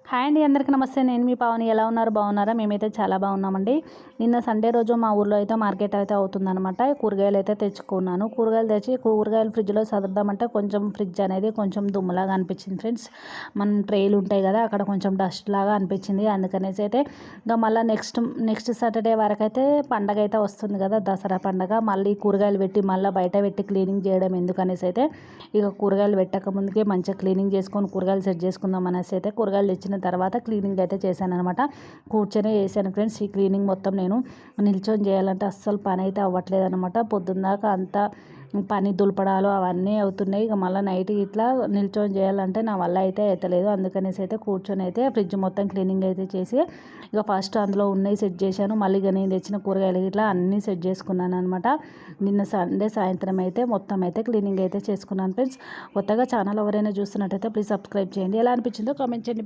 Hi అండి, అందరికీ నమస్తే. నేను మీ పావని. ఎలా ఉన్నారు? బాగున్నారా? మేమైతే చాలా బాగున్నామండి. నిన్న సండే రోజు మా ఊర్లో అయితే మార్కెట్ అయితే అవుతుందన్నమాట. కూరగాయలు అయితే తెచ్చుకున్నాను. కూరగాయలు తెచ్చి కూరగాయలు ఫ్రిడ్జ్లో సర్దామంటే కొంచెం ఫ్రిడ్జ్ అనేది కొంచెం దుమ్ములాగా అనిపించింది ఫ్రెండ్స్. మన ట్రేలు ఉంటాయి కదా, అక్కడ కొంచెం డస్ట్ లాగా అనిపించింది. అందుకనేసి అయితే ఇంకా మళ్ళీ నెక్స్ట్ సాటర్డే వరకు అయితే పండగ అయితే వస్తుంది కదా, దసరా పండగ. మళ్ళీ కూరగాయలు పెట్టి మళ్ళీ బయట పెట్టి క్లీనింగ్ చేయడం ఎందుకనేసి అయితే ఇక కూరగాయలు పెట్టక ముందుకే మంచిగా క్లీనింగ్ చేసుకొని కూరగాయలు సెట్ చేసుకుందాం అనేసి అయితే కూరగాయలు తెచ్చిన తర్వాత క్లీనింగ్ అయితే చేశాను అనమాట. కూర్చొని చేశాను ఫ్రెండ్స్. ఈ క్లీనింగ్ మొత్తం నేను నిల్చొని చేయాలంటే అస్సలు పని అయితే అవ్వట్లేదు అనమాట. పొద్దున్నదాకా అంతా పని దులపడాలు అవన్నీ అవుతున్నాయి. ఇక మళ్ళీ నైట్ ఇట్లా నిల్చొని చేయాలంటే నా వల్ల అయితే అవుతలేదు. అందుకనేసి అయితే కూర్చొని అయితే ఫ్రిడ్జ్ మొత్తం క్లీనింగ్ అయితే చేసి ఇక ఫస్ట్ అందులో ఉన్నాయి సెట్ చేశాను. మళ్ళీ ఇక నేను తెచ్చిన కూరగాయలు ఇట్లా అన్నీ సెట్ చేసుకున్నాను అనమాట. నిన్న సండే సాయంత్రం అయితే మొత్తం అయితే క్లీనింగ్ అయితే చేసుకున్నాను ఫ్రెండ్స్. కొత్తగా ఛానల్ ఎవరైనా చూస్తున్నట్టయితే ప్లీజ్ సబ్స్క్రైబ్ చేయండి. ఎలా అనిపించిందో కామెంట్ చేయండి.